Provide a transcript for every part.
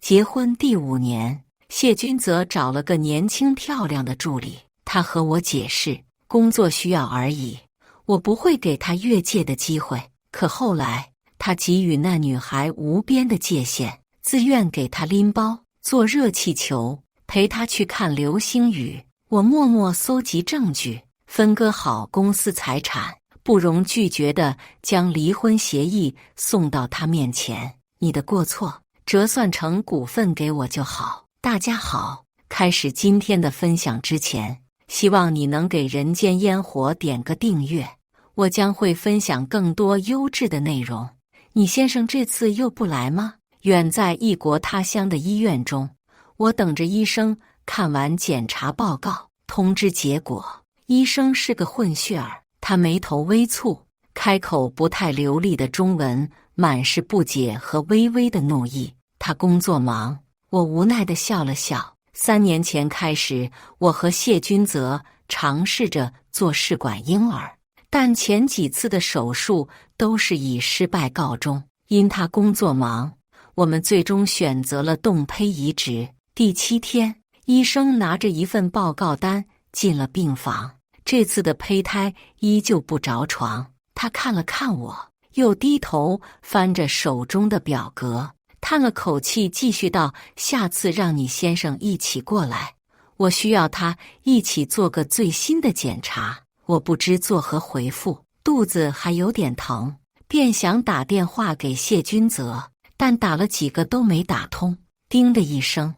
结婚第5年，谢君泽找了个年轻漂亮的助理。他和我解释，工作需要而已，我不会给他越界的机会。可后来，他给予那女孩无边的界限，自愿给她拎包、做热气球，陪她去看流星雨。我默默搜集证据，分割好公司财产，不容拒绝地将离婚协议送到他面前。你的过错折算成股份给我就好。大家好，开始今天的分享之前，希望你能给人间烟火点个订阅，我将会分享更多优质的内容。你先生这次又不来吗？远在异国他乡的医院中，我等着医生看完检查报告，通知结果。医生是个混血儿，他眉头微蹙，开口不太流利的中文满是不解和微微的怒意。他工作忙，我无奈地笑了笑。3年前开始，我和谢君泽尝试着做试管婴儿，但前几次的手术都是以失败告终。因他工作忙，我们最终选择了冻胚移植。第7天，医生拿着一份报告单进了病房。这次的胚胎依旧不着床，他看了看我，又低头翻着手中的表格，叹了口气，继续道：下次让你先生一起过来，我需要他一起做个最新的检查。我不知作何回复，肚子还有点疼，便想打电话给谢君泽，但打了几个都没打通。叮的一声，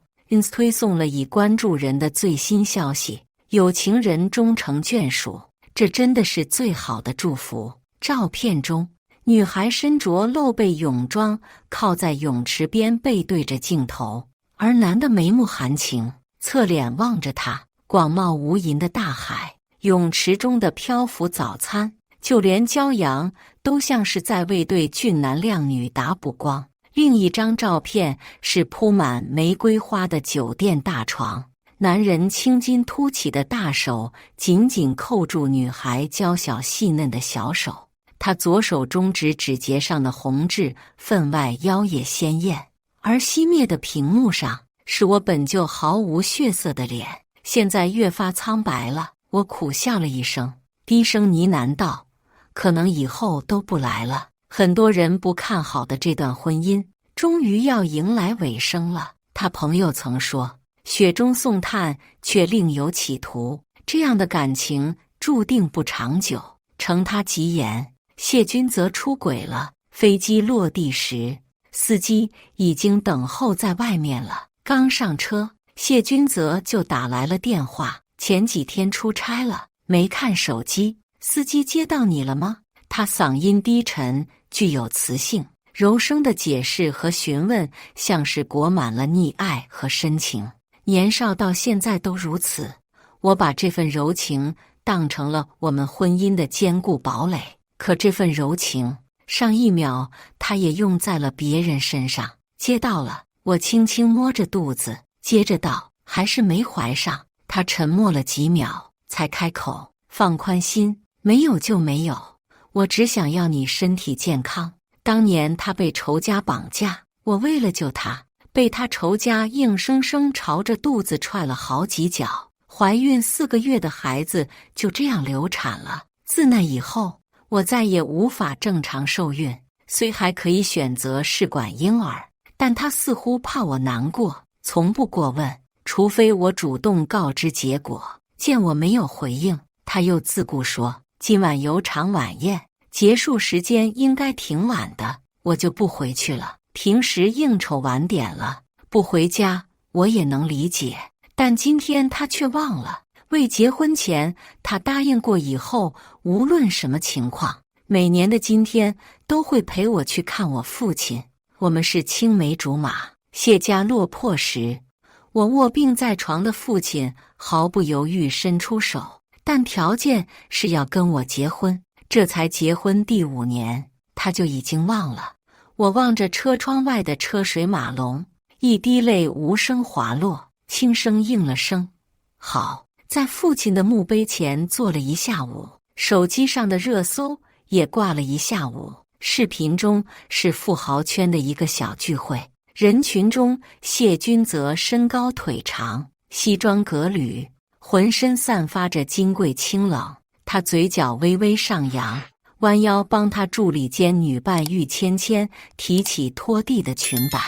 推送了已关注人的最新消息：有情人终成眷属，这真的是最好的祝福。照片中，女孩身着露背泳装，靠在泳池边背对着镜头，而男的眉目含情，侧脸望着她。广袤无垠的大海，泳池中的漂浮早餐，就连骄阳都像是在为对俊男靓女打补光。另一张照片是铺满玫瑰花的酒店大床，男人青筋凸起的大手紧紧扣住女孩娇小细嫩的小手，他左手中指指节上的红痣分外妖冶鲜艳。而熄灭的屏幕上是我本就毫无血色的脸，现在越发苍白了。我苦笑了一声，低声呢喃道：可能以后都不来了。很多人不看好的这段婚姻，终于要迎来尾声了。他朋友曾说，雪中送炭却另有企图，这样的感情注定不长久。承他吉言，谢君泽出轨了。飞机落地时，司机已经等候在外面了。刚上车，谢君泽就打来了电话，前几天出差了，没看手机。司机接到你了吗？他嗓音低沉，具有磁性，柔声的解释和询问像是裹满了溺爱和深情。年少到现在都如此，我把这份柔情当成了我们婚姻的坚固堡垒。可这份柔情，上一秒他也用在了别人身上。接到了，我轻轻摸着肚子，接着道：还是没怀上。他沉默了几秒，才开口：放宽心，没有就没有。我只想要你身体健康。当年他被仇家绑架，我为了救他，被他仇家硬生生朝着肚子踹了好几脚，怀孕4个月的孩子就这样流产了。自那以后，我再也无法正常受孕，虽还可以选择试管婴儿，但他似乎怕我难过，从不过问，除非我主动告知结果。见我没有回应，他又自顾说：今晚有场晚宴，结束时间应该挺晚的，我就不回去了。平时应酬晚点了，不回家我也能理解，但今天他却忘了。未结婚前，他答应过以后无论什么情况，每年的今天都会陪我去看我父亲。我们是青梅竹马。谢家落魄时，我卧病在床的父亲毫不犹豫伸出手，但条件是要跟我结婚。这才结婚第5年，他就已经忘了。我望着车窗外的车水马龙，一滴泪无声滑落，轻声应了声好。在父亲的墓碑前坐了一下午，手机上的热搜也挂了一下午。视频中是富豪圈的一个小聚会，人群中，谢君泽身高腿长，西装革履，浑身散发着金贵清冷。他嘴角微微上扬，弯腰帮他助理兼女伴玉芊芊提起拖地的裙摆。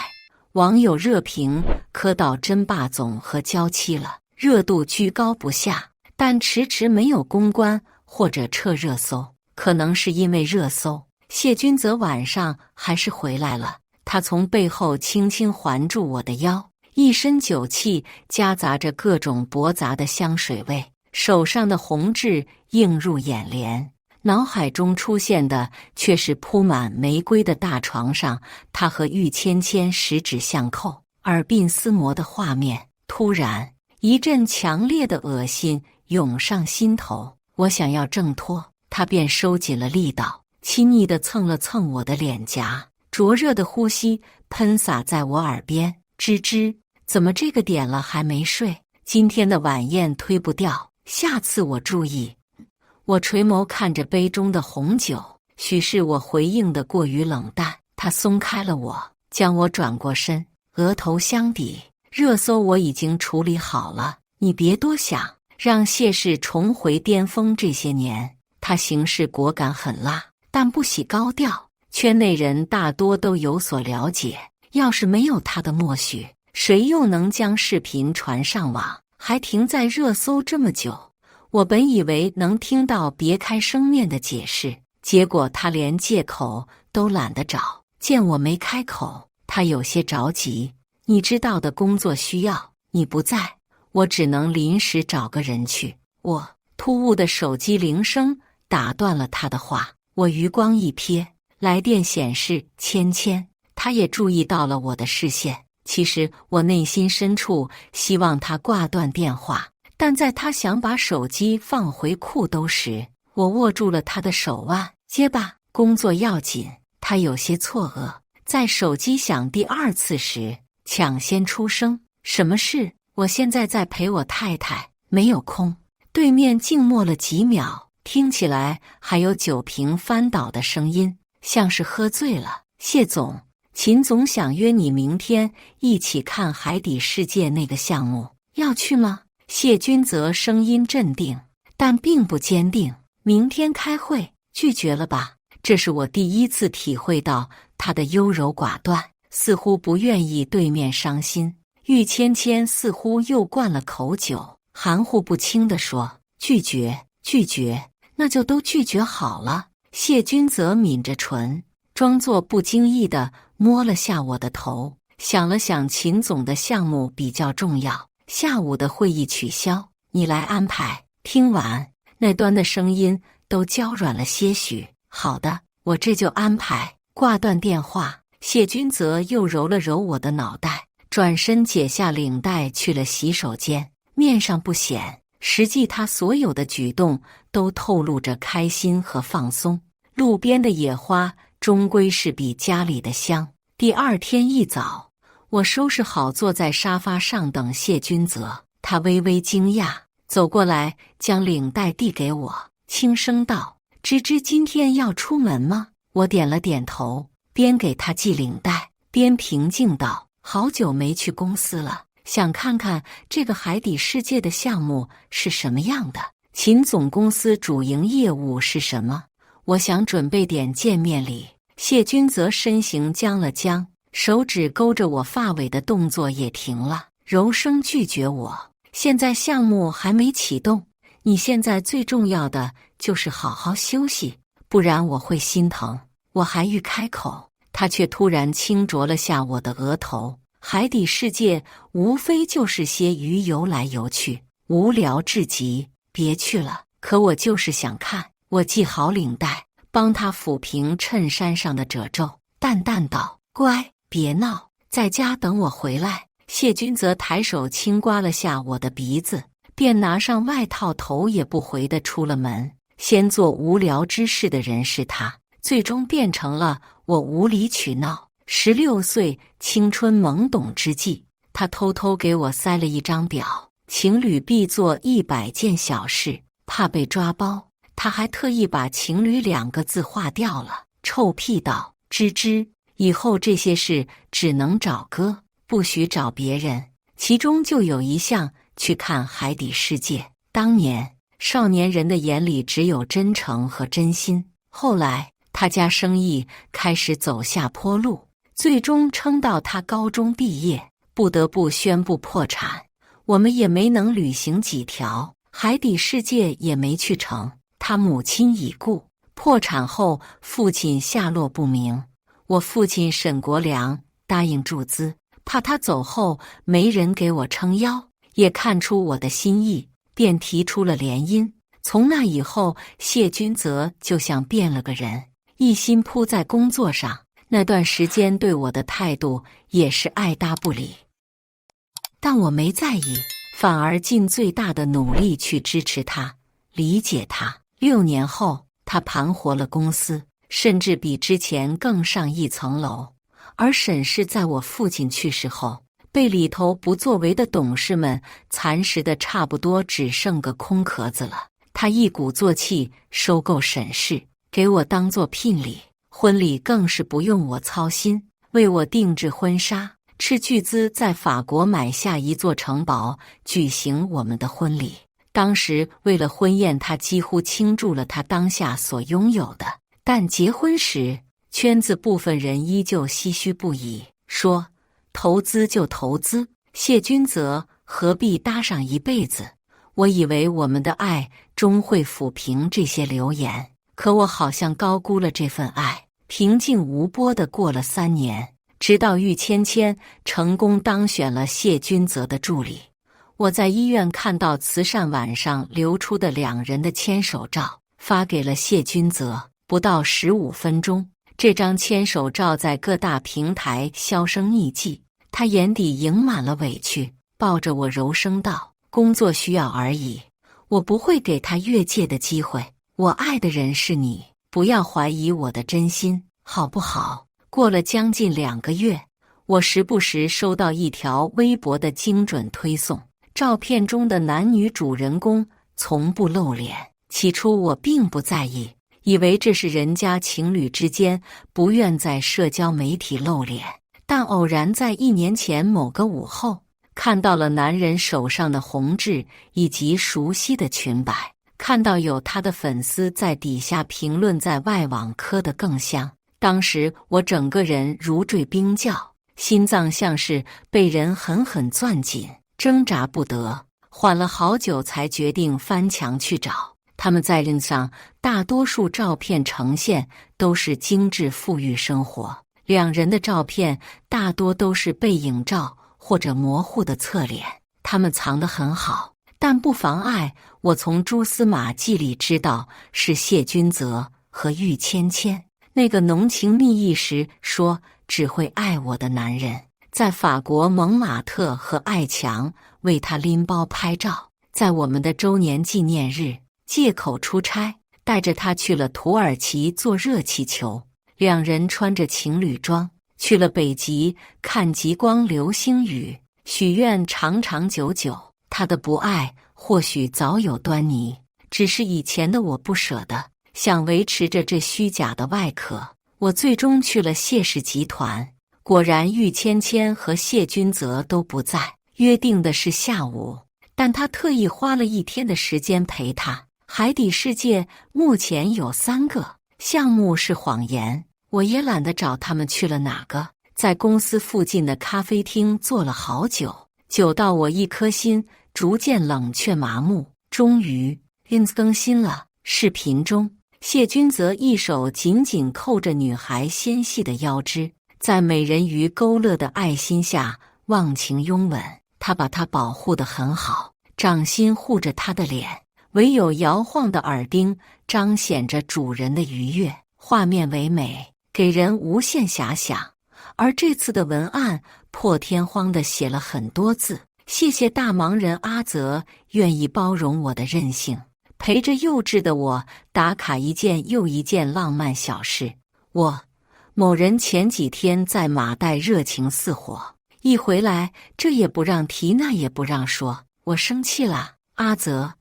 网友热评：柯导真霸总和娇妻了，热度居高不下，但迟迟没有公关或者撤热搜，可能是因为热搜。谢君泽晚上还是回来了，他从背后轻轻环住我的腰，一身酒气夹杂着各种驳杂的香水味，手上的红痣映入眼帘。脑海中出现的却是铺满玫瑰的大床上，他和玉芊芊十指相扣，耳鬓厮磨的画面。突然，一阵强烈的恶心涌上心头，我想要挣脱，他便收紧了力道，亲昵地蹭了蹭我的脸颊，灼热的呼吸喷洒在我耳边。吱吱，怎么这个点了还没睡？今天的晚宴推不掉，下次我注意。我垂眸看着杯中的红酒，许是我回应的过于冷淡，他松开了我，将我转过身，额头相抵。热搜我已经处理好了，你别多想，让谢氏重回巅峰。这些年，他行事果敢狠辣，但不喜高调，圈内人大多都有所了解。要是没有他的默许，谁又能将视频传上网，还停在热搜这么久？我本以为能听到别开生面的解释，结果他连借口都懒得找。见我没开口，他有些着急。你知道的，工作需要，你不在，我只能临时找个人去。突兀的手机铃声打断了他的话，我余光一瞥，来电显示芊芊，他也注意到了我的视线。其实我内心深处希望他挂断电话，但在他想把手机放回裤兜时，我握住了他的手腕。接吧，工作要紧。他有些错愕，在手机响第二次时抢先出声：什么事？我现在在陪我太太，没有空。对面静默了几秒，听起来还有酒瓶翻倒的声音，像是喝醉了。谢总，秦总想约你明天一起看海底世界那个项目，要去吗？谢君泽声音镇定，但并不坚定。明天开会，拒绝了吧？这是我第一次体会到他的优柔寡断，似乎不愿意对面伤心。玉芊芊似乎又灌了口酒，含糊不清地说：拒绝，那就都拒绝好了。谢君泽抿着唇，装作不经意地摸了下我的头，想了想，秦总的项目比较重要，下午的会议取消，你来安排。听完，那端的声音都娇软了些许。好的，我这就安排。挂断电话，谢君泽又揉了揉我的脑袋，转身解下领带去了洗手间。面上不显，实际他所有的举动都透露着开心和放松。路边的野花终归是比家里的香。第二天一早，我收拾好坐在沙发上等谢君泽，他微微惊讶，走过来将领带递给我，轻声道：芝芝今天要出门吗？我点了点头，边给他系领带边平静道：好久没去公司了，想看看这个海底世界的项目是什么样的。秦总公司主营业务是什么？我想准备点见面礼。谢君泽身形僵了僵，手指勾着我发尾的动作也停了，柔声拒绝我：现在项目还没启动，你现在最重要的就是好好休息，不然我会心疼。我还欲开口，他却突然轻啄了下我的额头。海底世界无非就是些鱼游来游去，无聊至极，别去了。可我就是想看。我系好领带，帮他抚平衬衫上的褶皱，淡淡道：乖，别闹，在家等我回来。谢君泽抬手轻刮了下我的鼻子，便拿上外套，头也不回地出了门。先做无聊之事的人是他，最终变成了我无理取闹。16岁青春懵懂之际，他偷偷给我塞了一张表，情侣必做100件小事，怕被抓包，他还特意把情侣2个字划掉了。臭屁道：芝芝，以后这些事只能找哥，不许找别人。其中就有一项去看海底世界。当年少年人的眼里只有真诚和真心，后来他家生意开始走下坡路，最终撑到他高中毕业，不得不宣布破产。我们也没能履行几条，海底世界也没去成。他母亲已故，破产后父亲下落不明。我父亲沈国良答应注资，怕他走后没人给我撑腰，也看出我的心意，便提出了联姻。从那以后，谢君泽就像变了个人，一心扑在工作上。那段时间对我的态度也是爱答不理，但我没在意，反而尽最大的努力去支持他，理解他。6年后，他盘活了公司，甚至比之前更上一层楼。而沈氏在我父亲去世后，被里头不作为的董事们蚕食的差不多只剩个空壳子了。他一鼓作气收购沈氏，给我当做聘礼，婚礼更是不用我操心，为我定制婚纱，斥巨资在法国买下一座城堡，举行我们的婚礼。当时为了婚宴，他几乎倾注了他当下所拥有的，但结婚时，圈子部分人依旧唏嘘不已，说投资就投资，谢君泽何必搭上一辈子？我以为我们的爱终会抚平这些流言，可我好像高估了这份爱。平静无波地过了3年，直到玉芊芊成功当选了谢君泽的助理。我在医院看到慈善晚上流出的2人的牵手照，发给了谢君泽。不到15分钟，这张牵手照在各大平台销声匿迹。他眼底盈满了委屈，抱着我柔声道：“工作需要而已，我不会给他越界的机会。我爱的人是你，不要怀疑我的真心，好不好？”过了将近2个月，我时不时收到一条微博的精准推送，照片中的男女主人公从不露脸。起初我并不在意，以为这是人家情侣之间不愿在社交媒体露脸。但偶然在1年前某个午后，看到了男人手上的红痣以及熟悉的裙摆，看到有他的粉丝在底下评论在外网磕得更香。当时我整个人如坠冰窖，心脏像是被人狠狠攥紧，挣扎不得，缓了好久才决定翻墙去找。他们在印上大多数照片呈现都是精致富裕生活，2人的照片大多都是背影照或者模糊的侧脸，他们藏得很好，但不妨碍我从蛛丝马迹里知道是谢君泽和玉芊芊。那个浓情蜜意时说只会爱我的男人，在法国蒙马特和爱强为他拎包拍照，在我们的周年纪念日借口出差，带着他去了土耳其坐热气球。2人穿着情侣装去了北极看极光流星雨，许愿长长久久。他的不爱或许早有端倪，只是以前的我不舍得，想维持着这虚假的外壳。我最终去了谢氏集团，果然玉芊芊和谢君泽都不在，约定的是下午，但他特意花了1天的时间陪他。海底世界目前有3个项目是谎言，我也懒得找他们去了哪个，在公司附近的咖啡厅坐了好久，久到我一颗心逐渐冷却麻木。终于 ins 更新了，视频中谢君泽一手紧紧扣着女孩纤细的腰肢，在美人鱼勾勒的爱心下忘情拥吻。他把她保护得很好，掌心护着她的脸，唯有摇晃的耳钉彰显着主人的愉悦，画面唯美，给人无限遐想。而这次的文案破天荒地写了很多字，谢谢大忙人阿泽愿意包容我的任性，陪着幼稚的我打卡一件又一件浪漫小事。某人前几天在马代热情似火，一回来这也不让提那也不让说，我生气了。阿泽，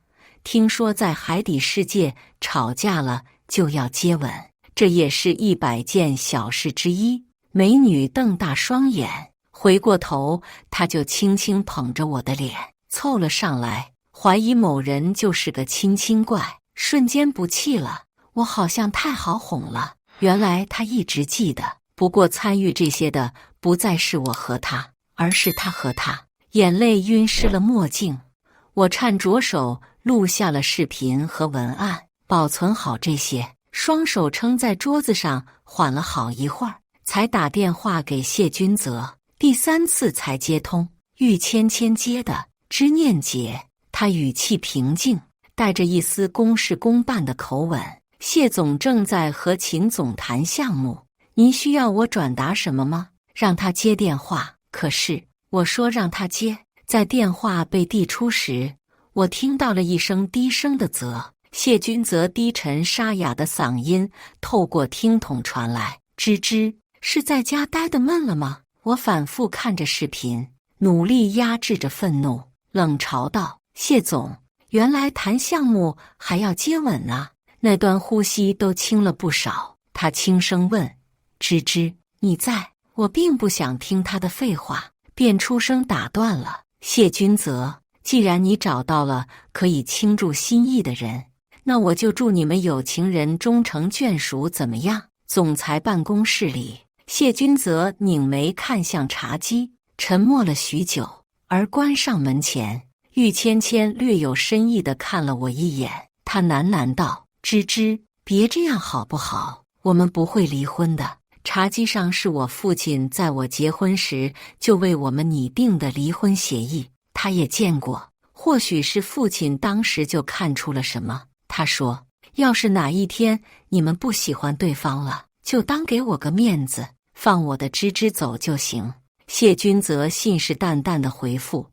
听说在海底世界吵架了就要接吻，这也是100件小事之一。美女瞪大双眼，回过头，她就轻轻捧着我的脸，凑了上来，怀疑某人就是个亲亲怪，瞬间不气了。我好像太好哄了，原来她一直记得。不过参与这些的不再是我和她，而是她和她。眼泪晕湿了墨镜，我颤着手录下了视频和文案，保存好这些，双手撑在桌子上，缓了好一会儿，才打电话给谢君泽。第3次才接通，玉芊芊接的，知念姐。她语气平静，带着一丝公事公办的口吻。谢总正在和秦总谈项目，您需要我转达什么吗？让他接电话。可是我说让他接，在电话被递出时，我听到了一声低声的啧。谢君泽低沉沙哑的嗓音透过听筒传来：芝芝，是在家待得闷了吗？我反复看着视频，努力压制着愤怒，冷嘲道：谢总，原来谈项目还要接吻啊。那段呼吸都轻了不少。他轻声问：芝芝，你在？我并不想听他的废话，便出声打断了。谢君泽，既然你找到了可以倾注心意的人，那我就祝你们有情人终成眷属，怎么样？总裁办公室里，谢君泽拧眉看向茶几，沉默了许久，而关上门前，玉芊芊略有深意地看了我一眼，她喃喃道：芝芝，别这样好不好？我们不会离婚的。茶几上是我父亲在我结婚时就为我们拟定的离婚协议，他也见过。或许是父亲当时就看出了什么，他说：要是哪一天你们不喜欢对方了，就当给我个面子，放我的芝芝走就行。谢君泽信誓旦旦地回复：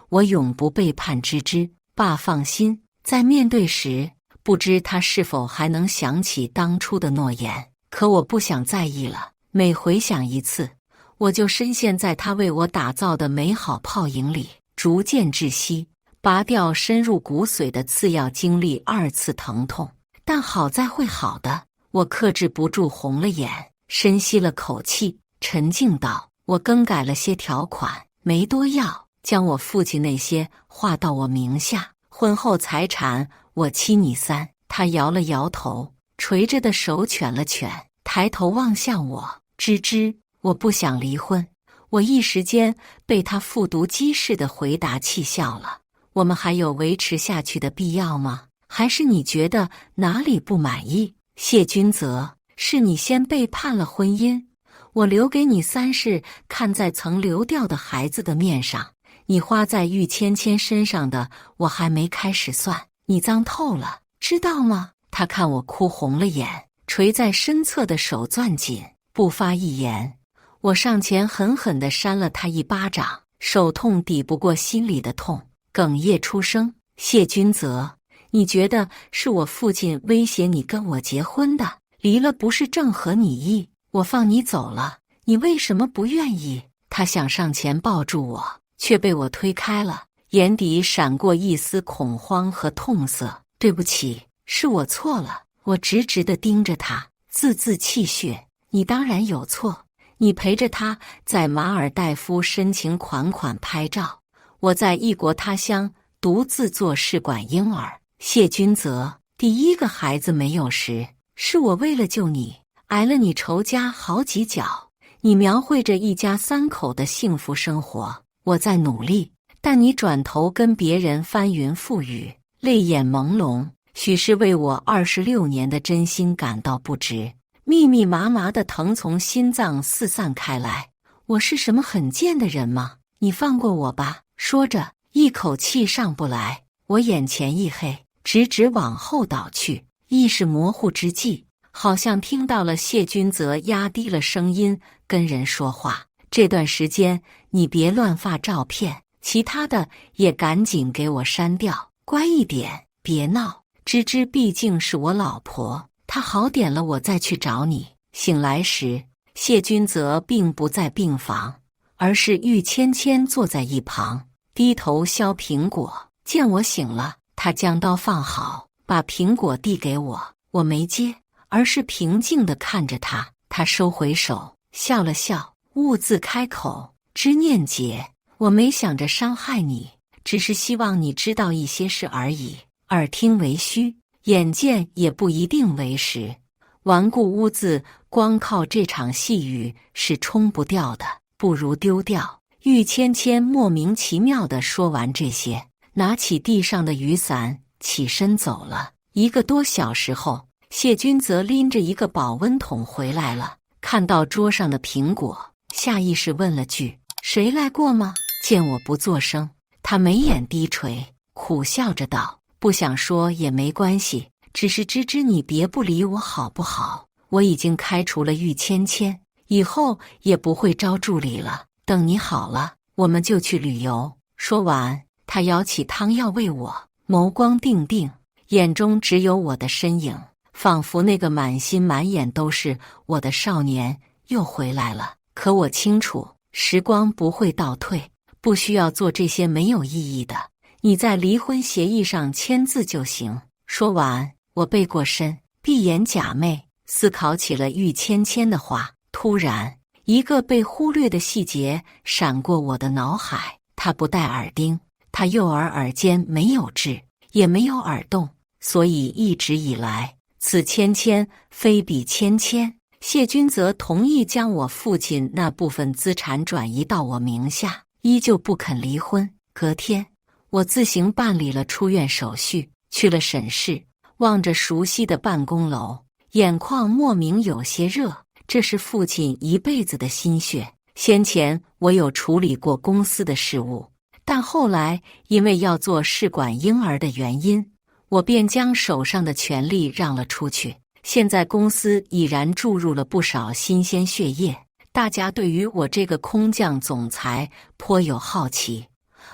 我永不背叛芝芝，爸放心。在面对时，不知他是否还能想起当初的诺言，可我不想在意了。每回想一次，我就深陷在他为我打造的美好泡影里，逐渐窒息。拔掉深入骨髓的刺要经历2次疼痛，但好在会好的。我克制不住红了眼，深吸了口气，沉静道：我更改了些条款，没多要，将我父亲那些划到我名下，婚后财产我妻你3。他摇了摇头，垂着的手蜷了蜷，抬头望向我：芝芝，我不想离婚。我一时间被他复读机似的回答气笑了。我们还有维持下去的必要吗？还是你觉得哪里不满意？谢君泽，是你先背叛了婚姻，我留给你3是看在曾流掉的孩子的面上，你花在玉芊芊身上的我还没开始算，你脏透了，知道吗？他看我哭红了眼，垂在身侧的手攥紧，不发一言。我上前狠狠地扇了他一巴掌，手痛抵不过心里的痛，哽咽出声：谢君泽，你觉得是我父亲威胁你跟我结婚的？离了不是正合你意，我放你走了，你为什么不愿意？他想上前抱住我，却被我推开了，眼底闪过一丝恐慌和痛色。对不起，是我错了。我直直地盯着他，字字泣血。你当然有错，你陪着他在马尔代夫深情款款拍照，我在异国他乡独自做试管婴儿。谢君泽，第1个孩子没有时，是我为了救你，挨了你仇家好几脚。你描绘着一家3口的幸福生活，我在努力，但你转头跟别人翻云覆雨，泪眼朦胧，许是为我26年的真心感到不值。密密麻麻的疼从心脏四散开来。我是什么很贱的人吗？你放过我吧。说着，一口气上不来，我眼前一黑，直直往后倒去。意识模糊之际，好像听到了谢君泽压低了声音跟人说话：这段时间你别乱发照片，其他的也赶紧给我删掉，乖一点，别闹。芝芝毕竟是我老婆，她好点了我再去找你。醒来时，谢君泽并不在病房，而是玉芊芊坐在一旁，低头削苹果。见我醒了，他将刀放好，把苹果递给我，我没接，而是平静地看着他。他收回手，笑了笑，兀自开口：“知念姐，我没想着伤害你，只是希望你知道一些事而已。耳听为虚，眼见也不一定为实。顽固污渍，光靠这场细雨是冲不掉的，不如丢掉。”玉芊芊莫名其妙地说完这些，拿起地上的雨伞，起身走了。1个多小时后，谢君则拎着一个保温桶回来了，看到桌上的苹果，下意识问了句：“谁来过吗？”见我不作声，他眉眼低垂，苦笑着道：“不想说也没关系，只是芝芝你别不理我好不好？我已经开除了玉芊芊，以后也不会招助理了。等你好了，我们就去旅游。”说完，他舀起汤要喂我，眸光定定，眼中只有我的身影，仿佛那个满心满眼都是我的少年又回来了。可我清楚，时光不会倒退，不需要做这些没有意义的。你在离婚协议上签字就行。说完，我背过身，闭眼假寐，思考起了玉芊芊的话。突然，一个被忽略的细节闪过我的脑海：她不戴耳钉，她右耳尖没有痣，也没有耳洞，所以一直以来，此芊芊非彼芊芊。谢君则同意将我父亲那部分资产转移到我名下，依旧不肯离婚。隔天，我自行办理了出院手续，去了审室，望着熟悉的办公楼，眼眶莫名有些热。这是父亲一辈子的心血。先前我有处理过公司的事务，但后来因为要做试管婴儿的原因，我便将手上的权力让了出去。现在公司已然注入了不少新鲜血液，大家对于我这个空降总裁颇有好奇。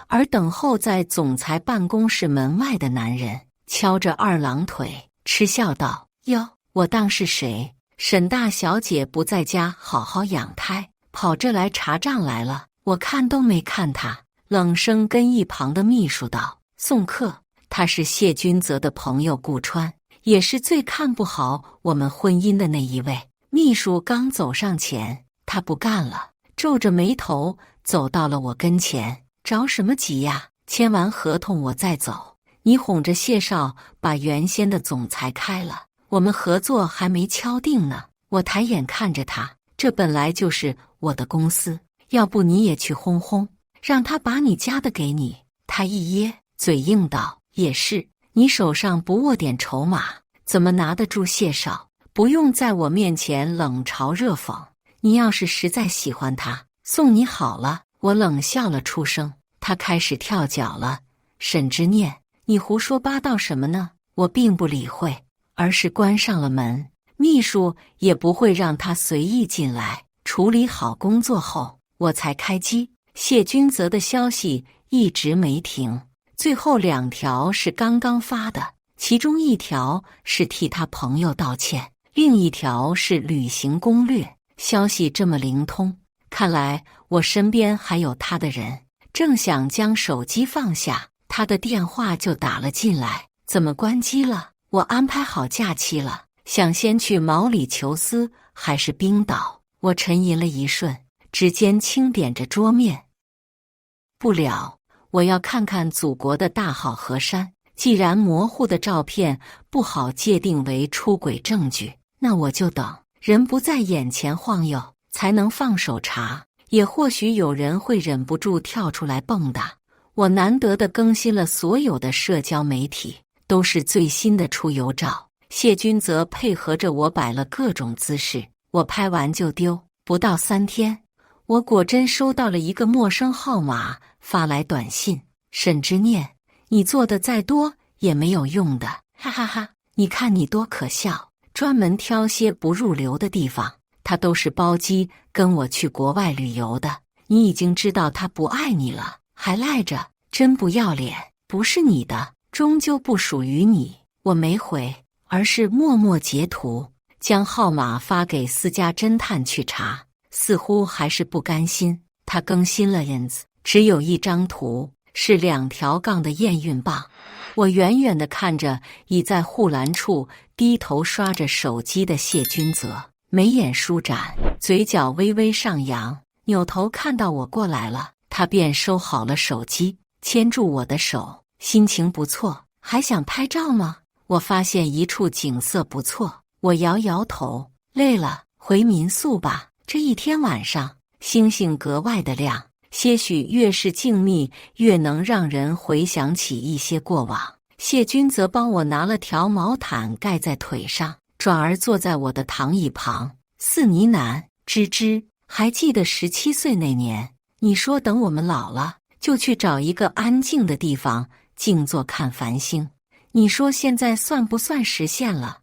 而等候在总裁办公室门外的男人敲着二郎腿，嗤笑道：“哟，我当是谁？沈大小姐不在家好好养胎，跑这来查账来了？我看都没看他。”冷声跟一旁的秘书道：“送客。”他是谢君泽的朋友顾川，也是最看不好我们婚姻的那一位。秘书刚走上前，他不干了，皱着眉头走到了我跟前：“着什么急呀？签完合同我再走。你哄着谢少把原先的总裁开了，我们合作还没敲定呢。”我抬眼看着他：“这本来就是我的公司，要不你也去轰轰，让他把你家的给你。”他一噎，嘴硬道：“也是，你手上不握点筹码，怎么拿得住谢少？不用在我面前冷嘲热讽。你要是实在喜欢他，送你好了。”我冷笑了出声。他开始跳脚了：“沈之念，你胡说八道什么呢？”我并不理会，而是关上了门。秘书也不会让他随意进来。处理好工作后，我才开机。谢君泽的消息一直没停，最后2条是刚刚发的，其中1条是替他朋友道歉，另1条是旅行攻略。消息这么灵通，看来我身边还有他的人。正想将手机放下，他的电话就打了进来：“怎么关机了？我安排好假期了，想先去毛里求斯还是冰岛？”我沉吟了一瞬，指尖轻点着桌面：“不了，我要看看祖国的大好河山。既然模糊的照片不好界定为出轨证据，那我就等。人不在眼前晃悠，才能放手查。也或许有人会忍不住跳出来蹦跶。”我难得的更新了所有的社交媒体，都是最新的出游照。谢君则配合着我摆了各种姿势，我拍完就丢。不到3天，我果真收到了一个陌生号码发来短信：“沈之念，你做的再多也没有用的，哈哈哈！你看你多可笑，专门挑些不入流的地方，他都是包机跟我去国外旅游的。你已经知道他不爱你了，还赖着，真不要脸！不是你的，终究不属于你。”我没回，而是默默截图，将号码发给私家侦探去查。似乎还是不甘心，他更新了 ins， 只有1张图，是2条杠的验孕棒。我远远地看着已在护栏处低头刷着手机的谢君泽，眉眼舒展，嘴角微微上扬，扭头看到我过来了，他便收好了手机，牵住我的手，心情不错，还想拍照吗？我发现一处景色不错，我摇摇头，累了，回民宿吧。这一天晚上，星星格外的亮，些许越是静谧，越能让人回想起一些过往。谢君则帮我拿了条毛毯盖在腿上，转而坐在我的躺椅旁，似呢喃：“芝芝，还记得17岁那年，你说等我们老了，就去找一个安静的地方，静坐看繁星。你说现在算不算实现了？”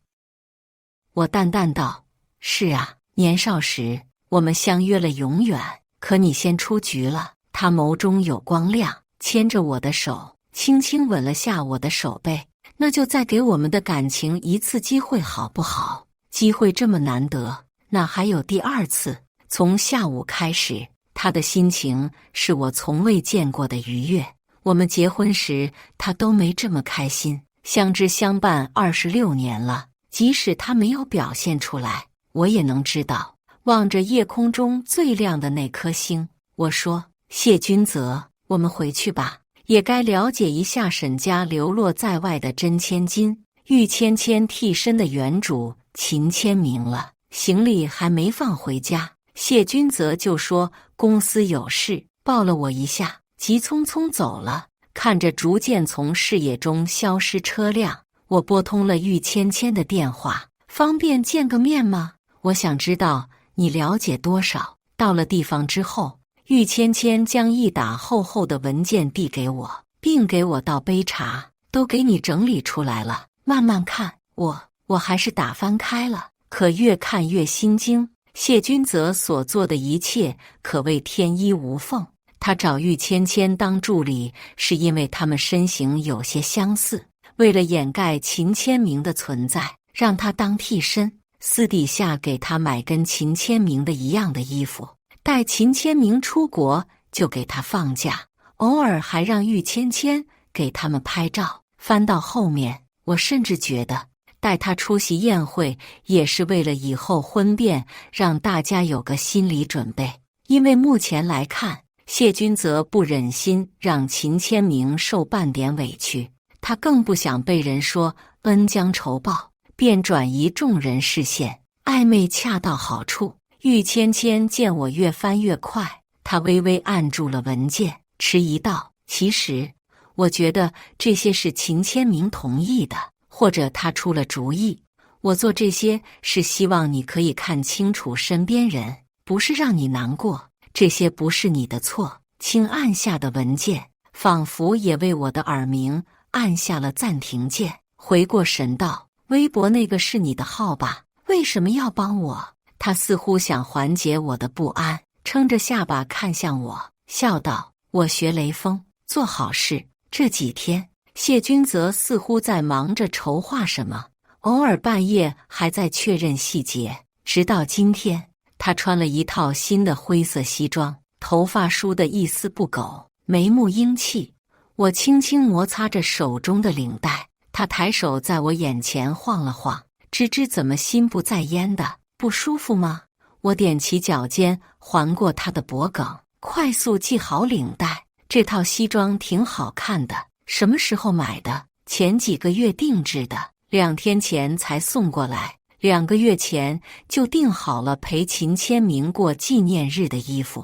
我淡淡道：“是啊，年少时我们相约了永远，可你先出局了。”他眸中有光亮，牵着我的手，轻轻吻了下我的手背。那就再给我们的感情一次机会好不好？机会这么难得，哪还有第二次？从下午开始，他的心情是我从未见过的愉悦。我们结婚时，他都没这么开心。相知相伴26年了，即使他没有表现出来，我也能知道。望着夜空中最亮的那颗星，我说：“谢君泽，我们回去吧。也该了解一下沈家流落在外的真千金玉芊芊替身的原主秦千明了。”行李还没放回家，谢君泽就说公司有事，抱了我一下，急匆匆走了。看着逐渐从视野中消失车辆，我拨通了玉芊芊的电话：“方便见个面吗？我想知道你了解多少。”到了地方之后，玉芊芊将一沓厚厚的文件递给我，并给我倒杯茶：“都给你整理出来了，慢慢看。”我还是打翻开了，可越看越心惊。谢君泽所做的一切可谓天衣无缝。他找玉芊芊当助理，是因为他们身形有些相似，为了掩盖秦千明的存在，让他当替身，私底下给他买跟秦千明的一样的衣服。待秦千明出国，就给他放假，偶尔还让玉芊芊给他们拍照。翻到后面，我甚至觉得带他出席宴会也是为了以后婚变，让大家有个心理准备。因为目前来看，谢君泽不忍心让秦千明受半点委屈，他更不想被人说恩将仇报，便转移众人视线，暧昧恰到好处。玉芊芊见我越翻越快，她微微按住了文件，迟疑道：“其实我觉得这些是秦千明同意的，或者他出了主意。我做这些是希望你可以看清楚身边人，不是让你难过。这些不是你的错。”轻按下的文件仿佛也为我的耳鸣按下了暂停键。回过神道：“微博那个是你的号吧？为什么要帮我？”他似乎想缓解我的不安，撑着下巴看向我，笑道：“我学雷锋，做好事。”这几天，谢君泽似乎在忙着筹划什么，偶尔半夜还在确认细节。直到今天，他穿了一套新的灰色西装，头发梳得一丝不苟，眉目英气。我轻轻摩擦着手中的领带，他抬手在我眼前晃了晃：“芝芝怎么心不在焉的？不舒服吗？”我踮起脚尖，环过他的脖颈，快速系好领带。这套西装挺好看的，什么时候买的？前几个月定制的，2天前才送过来。2个月前就订好了陪秦千明过纪念日的衣服，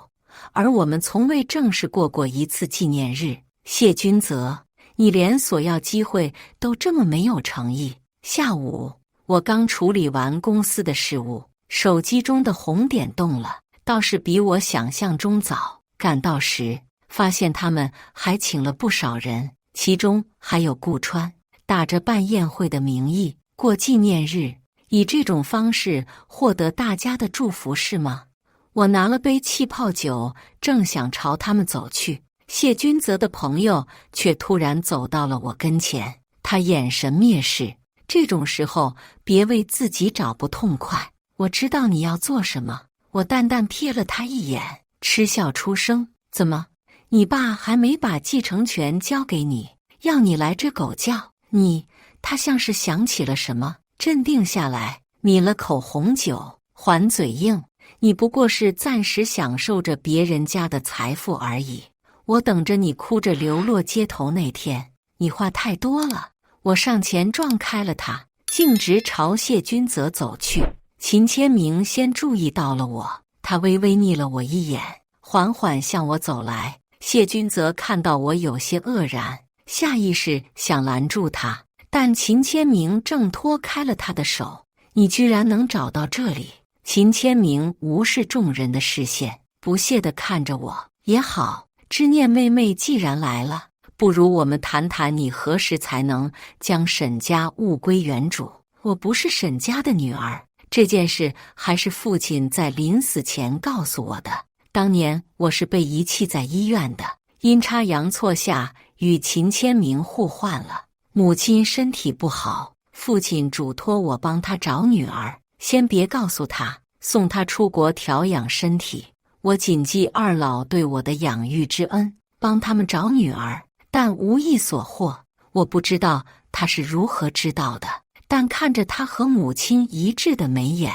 而我们从未正式过过一次纪念日。谢君泽，你连索要机会都这么没有诚意。下午，我刚处理完公司的事务，手机中的红点动了，倒是比我想象中早。赶到时，发现他们还请了不少人，其中还有顾川，打着办宴会的名义过纪念日，以这种方式获得大家的祝福是吗？我拿了杯气泡酒，正想朝他们走去，谢君泽的朋友却突然走到了我跟前，他眼神蔑视。这种时候别为自己找不痛快，我知道你要做什么。我淡淡瞥了他一眼，嗤笑出声：“怎么？你爸还没把继承权交给你，要你来这狗叫？他像是想起了什么，镇定下来，抿了口红酒，还嘴硬，你不过是暂时享受着别人家的财富而已。我等着你哭着流落街头那天。你话太多了。我上前撞开了他，径直朝谢君泽走去。秦千明先注意到了我，他微微睨了我一眼，缓缓向我走来。谢君泽看到我有些愕然，下意识想拦住他，但秦千明正拖开了他的手。你居然能找到这里？秦千明无视众人的视线，不屑地看着我。也好，知念妹妹既然来了，不如我们谈谈你何时才能将沈家物归原主。我不是沈家的女儿，这件事还是父亲在临死前告诉我的。当年我是被遗弃在医院的，阴差阳错下与秦千明互换了。母亲身体不好，父亲嘱托我帮他找女儿，先别告诉他，送他出国调养身体。我谨记二老对我的养育之恩，帮他们找女儿，但无一所获。我不知道他是如何知道的，但看着他和母亲一致的眉眼，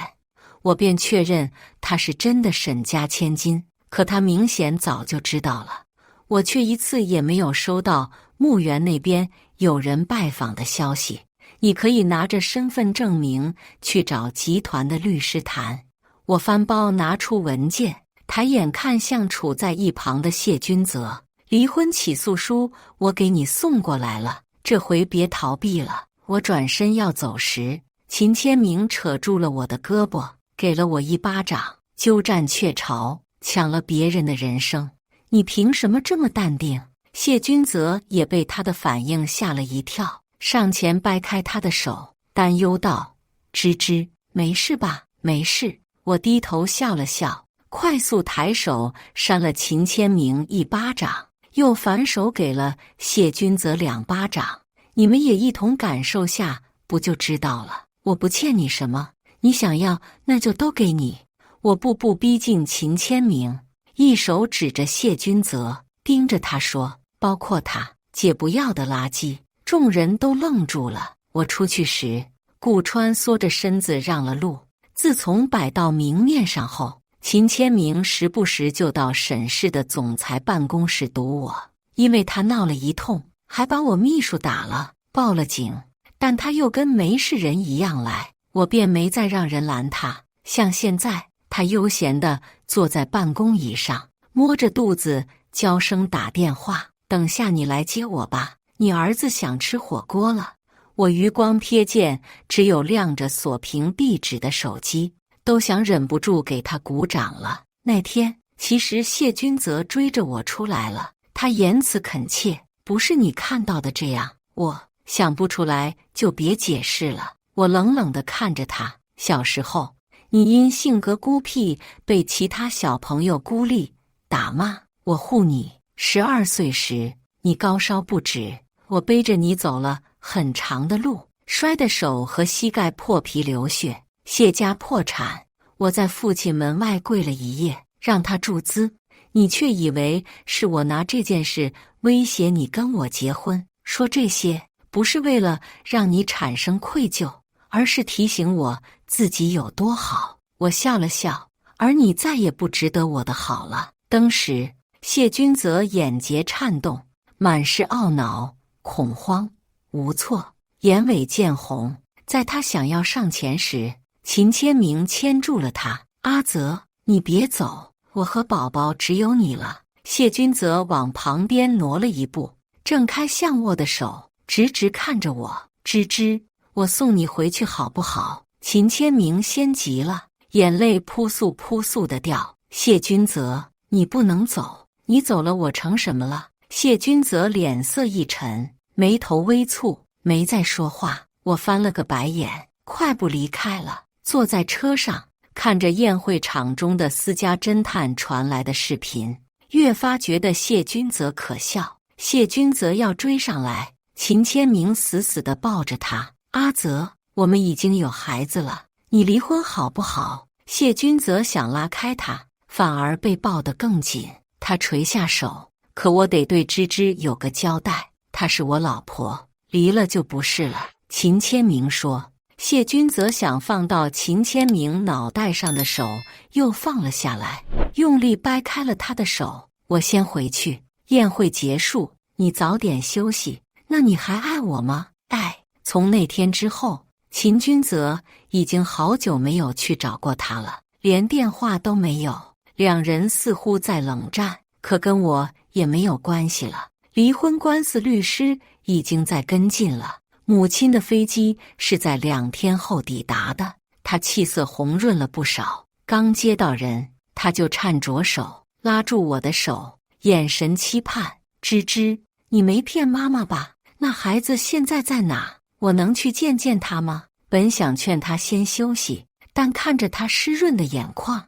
我便确认他是真的沈家千金。可他明显早就知道了，我却一次也没有收到墓园那边有人拜访的消息。你可以拿着身份证明去找集团的律师谈。我翻包拿出文件，抬眼看向处在一旁的谢君泽。离婚起诉书我给你送过来了，这回别逃避了。我转身要走时，秦千明扯住了我的胳膊，给了我一巴掌。鸠占鹊巢，抢了别人的人生，你凭什么这么淡定？谢君泽也被他的反应吓了一跳，上前掰开他的手，担忧道：芝芝，没事吧？没事。我低头笑了笑，快速抬手扇了秦千明一巴掌，又反手给了谢君泽2巴掌。你们也一同感受下，不就知道了。我不欠你什么，你想要那就都给你。我步步逼近秦千明，一手指着谢君泽，盯着他说：包括他，姐不要的垃圾。众人都愣住了。我出去时，顾川缩着身子让了路。自从摆到明面上后，秦千明时不时就到沈氏的总裁办公室堵我，因为他闹了一通，还把我秘书打了，报了警。但他又跟没事人一样来，我便没再让人拦他。像现在，他悠闲地坐在办公椅上，摸着肚子娇声打电话：等下你来接我吧，你儿子想吃火锅了。我余光瞥见只有亮着锁屏壁纸的手机，都想忍不住给他鼓掌了。那天其实谢君泽追着我出来了，他言辞恳切，不是你看到的这样。我想不出来就别解释了。我冷冷地看着他。小时候你因性格孤僻被其他小朋友孤立打骂，我护你。12岁时你高烧不止，我背着你走了很长的路，摔得手和膝盖破皮流血，谢家破产。我在父亲门外跪了一夜，让他注资，你却以为是我拿这件事威胁你跟我结婚。说这些不是为了让你产生愧疚，而是提醒我自己有多好。我笑了笑，而你再也不值得我的好了。当时谢君泽眼睫颤动，满是懊恼、恐慌、无措，眼尾渐红。在他想要上前时，秦千明牵住了他。阿泽，你别走，我和宝宝只有你了。谢君泽往旁边挪了一步，挣开相握的手，直直看着我。芝芝，我送你回去好不好？秦千明先急了，眼泪扑簌扑簌的掉。谢君泽，你不能走，你走了我成什么了？谢君泽脸色一沉，眉头微蹙，没再说话。我翻了个白眼，快步离开了。坐在车上，看着宴会场中的私家侦探传来的视频，越发觉得谢君泽可笑。谢君泽要追上来，秦千明死死地抱着他。阿泽，我们已经有孩子了，你离婚好不好？谢君泽想拉开他，反而被抱得更紧。他垂下手，可我得对芝芝有个交代，她是我老婆，离了就不是了。秦千明说。谢君则想放到秦千明脑袋上的手又放了下来，用力掰开了他的手。我先回去，宴会结束，你早点休息。那你还爱我吗？爱。从那天之后，秦君泽已经好久没有去找过他了，连电话都没有。两人似乎在冷战，可跟我也没有关系了。离婚官司律师已经在跟进了。母亲的飞机是在2天后抵达的，她气色红润了不少。刚接到人，她就颤着手拉住我的手，眼神期盼。芝芝，你没骗妈妈吧？那孩子现在在哪？我能去见见他吗？本想劝他先休息，但看着他湿润的眼眶，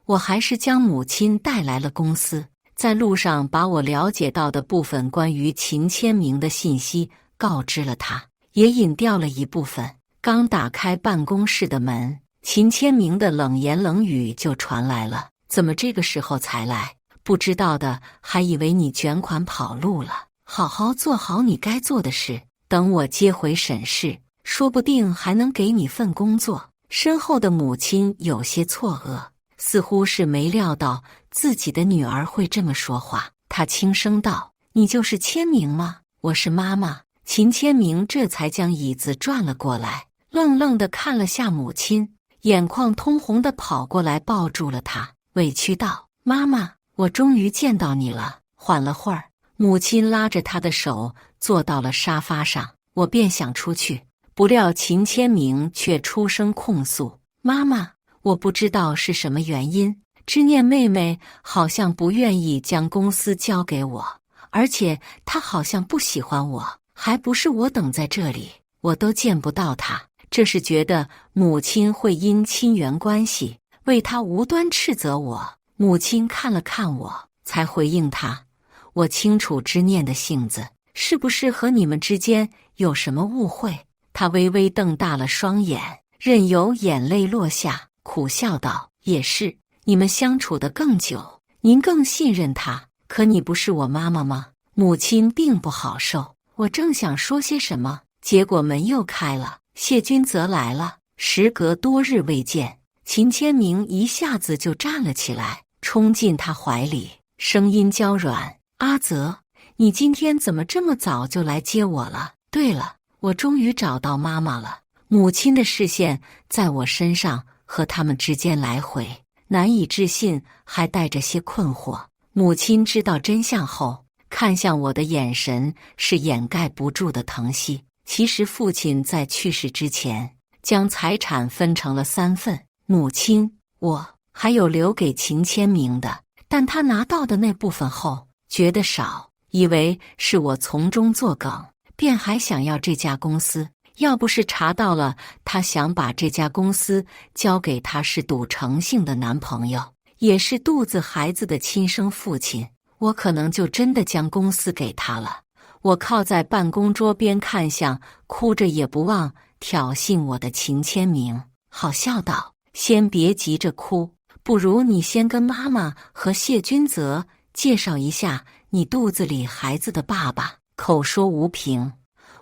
我还是将母亲带来了公司。在路上把我了解到的部分关于秦千明的信息告知了他，也引掉了一部分。刚打开办公室的门，秦千明的冷言冷语就传来了：怎么这个时候才来？不知道的还以为你卷款跑路了。好好做好你该做的事，等我接回沈氏，说不定还能给你份工作。身后的母亲有些错愕，似乎是没料到自己的女儿会这么说话。她轻声道：你就是千明吗？我是妈妈。秦千明这才将椅子转了过来，愣愣地看了下母亲，眼眶通红地跑过来抱住了她，委屈道：妈妈，我终于见到你了。缓了会儿，母亲拉着她的手坐到了沙发上，我便想出去，不料秦千明却出声控诉：妈妈，我不知道是什么原因，知念妹妹好像不愿意将公司交给我，而且她好像不喜欢我，还不是我等在这里，我都见不到她。这是觉得母亲会因亲缘关系为她无端斥责我。母亲看了看我，才回应她：我清楚知念的性子，是不是和你们之间有什么误会？她微微瞪大了双眼，任由眼泪落下，苦笑道：也是，你们相处得更久，您更信任她，可你不是我妈妈吗？母亲并不好受。我正想说些什么，结果门又开了，谢君泽来了。时隔多日未见，秦千明一下子就站了起来，冲进他怀里，声音娇软：阿泽，你今天怎么这么早就来接我了？对了，我终于找到妈妈了。母亲的视线在我身上和他们之间来回，难以置信，还带着些困惑。母亲知道真相后，看向我的眼神是掩盖不住的疼惜。其实父亲在去世之前，将财产分成了3份，母亲、我还有留给秦千明的，但他拿到的那部分后，觉得少，以为是我从中作梗，便还想要这家公司。要不是查到了他想把这家公司交给他是赌成性的男朋友，也是肚子孩子的亲生父亲，我可能就真的将公司给他了。我靠在办公桌边，看向哭着也不忘挑衅我的秦千明，好笑道：先别急着哭，不如你先跟妈妈和谢君泽介绍一下你肚子里孩子的爸爸。口说无凭，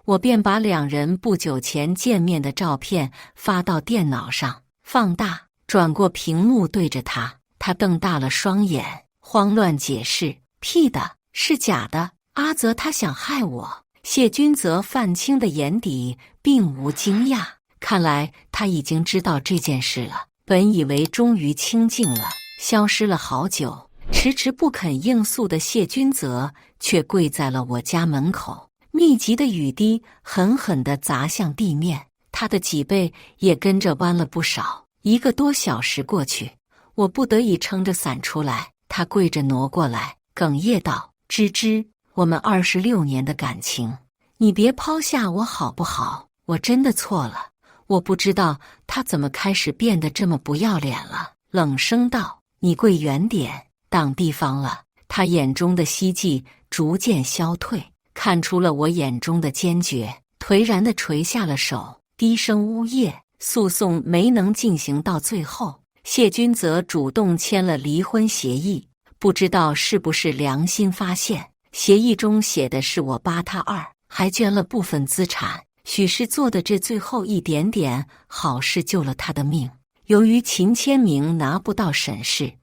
我便把2人不久前见面的照片发到电脑上，放大，转过屏幕对着他。他瞪大了双眼，慌乱解释：屁的，是假的。阿泽他想害我。谢君泽泛青的眼底并无惊讶，看来他已经知道这件事了。本以为终于清静了，消失了好久，迟迟不肯应诉的谢君泽却跪在了我家门口，密集的雨滴狠狠地砸向地面，他的脊背也跟着弯了不少。1个多小时过去，我不得已撑着伞出来，他跪着挪过来，哽咽道：芝芝，我们26年的感情，你别抛下我好不好？我真的错了。我不知道他怎么开始变得这么不要脸了，冷声道：你跪远点，挡地方了。他眼中的希冀逐渐消退，看出了我眼中的坚决，颓然地垂下了手，低声呜咽。诉讼没能进行到最后，谢君泽主动签了离婚协议，不知道是不是良心发现，协议中写的是我8他2，还捐了部分资产，许是做的这最后一点点好事救了他的命。由于秦千明拿不到沈氏，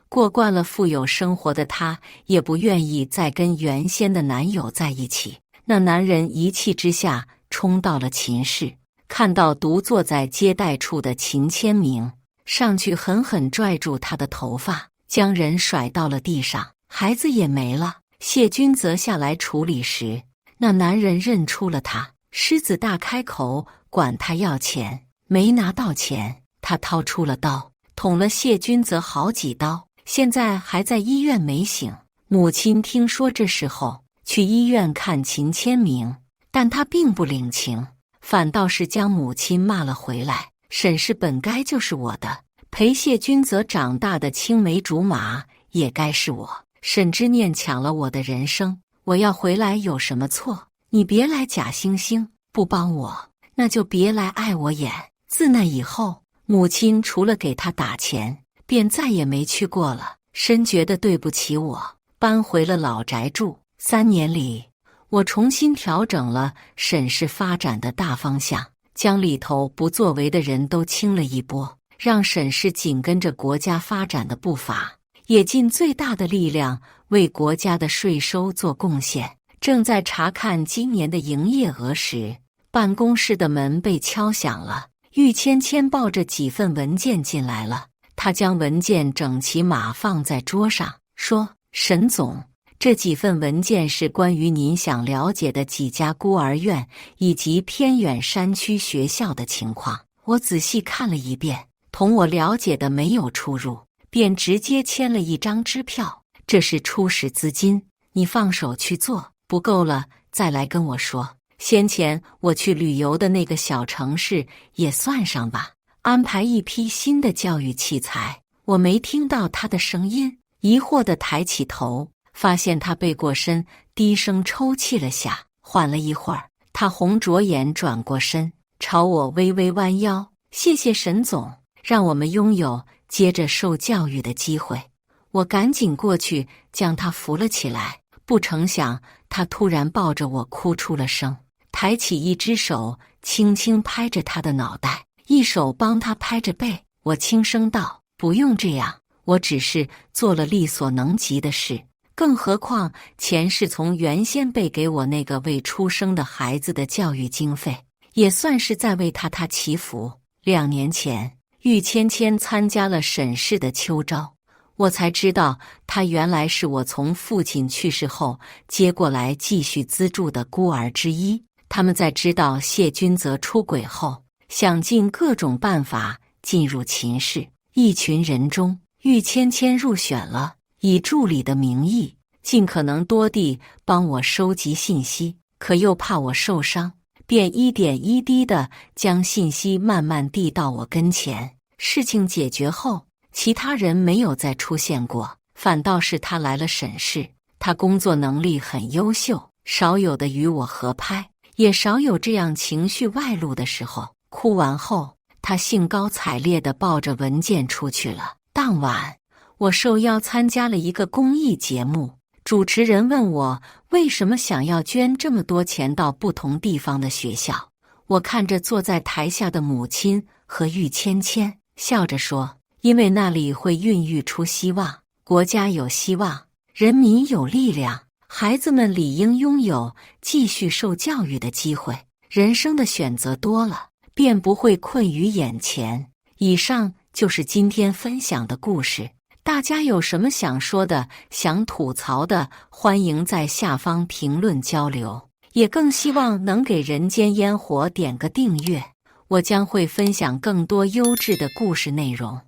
过惯了富有生活的他，也不愿意再跟原先的男友在一起。那男人一气之下冲到了秦氏，看到独坐在接待处的秦千明，上去狠狠拽住他的头发，将人甩到了地上，孩子也没了。谢君则下来处理时，那男人认出了他，狮子大开口管他要钱，没拿到钱，他掏出了刀，捅了谢君则好几刀，现在还在医院没醒。母亲听说这事后，去医院看秦千明，但他并不领情，反倒是将母亲骂了回来。沈氏本该就是我的，陪谢君则长大的青梅竹马也该是我。沈之念抢了我的人生，我要回来有什么错？你别来假惺惺，不帮我，那就别来碍我眼。自那以后，母亲除了给他打钱，便再也没去过了。深觉得对不起我，搬回了老宅住。3年里，我重新调整了沈氏发展的大方向，将里头不作为的人都清了一波，让沈氏紧跟着国家发展的步伐，也尽最大的力量为国家的税收做贡献。正在查看今年的营业额时，办公室的门被敲响了。玉芊芊抱着几份文件进来了，她将文件整齐码放在桌上，说：“沈总，这几份文件是关于您想了解的几家孤儿院以及偏远山区学校的情况。我仔细看了一遍，同我了解的没有出入，便直接签了一张支票。这是初始资金，你放手去做，不够了再来跟我说。先前我去旅游的那个小城市也算上吧，安排一批新的教育器材。”我没听到他的声音，疑惑地抬起头，发现他背过身，低声抽泣了下。缓了一会儿，他红着眼转过身，朝我微微弯腰：“谢谢沈总，让我们拥有接着受教育的机会。”我赶紧过去将他扶了起来，不成想他突然抱着我哭出了声，抬起一只手轻轻拍着他的脑袋，一手帮他拍着背。我轻声道：“不用这样，我只是做了力所能及的事。更何况钱是从原先备给我那个未出生的孩子的教育经费，也算是在为他祈福。2年前，玉芊芊参加了沈氏的秋招，我才知道她原来是我从父亲去世后接过来继续资助的孤儿之一。他们在知道谢君泽出轨后，想尽各种办法进入秦氏。一群人中，玉芊芊入选了，以助理的名义尽可能多地帮我收集信息，可又怕我受伤，便一点一滴地将信息慢慢递到我跟前。事情解决后，其他人没有再出现过，反倒是他来了沈氏。他工作能力很优秀，少有的与我合拍，也少有这样情绪外露的时候。哭完后，他兴高采烈地抱着文件出去了。当晚，我受邀参加了一个公益节目，主持人问我为什么想要捐这么多钱到不同地方的学校。我看着坐在台下的母亲和玉芊芊，笑着说：“因为那里会孕育出希望，国家有希望，人民有力量，孩子们理应拥有继续受教育的机会，人生的选择多了，便不会困于眼前。”以上就是今天分享的故事，大家有什么想说的、想吐槽的，欢迎在下方评论交流，也更希望能给人间烟火点个订阅，我将会分享更多优质的故事内容。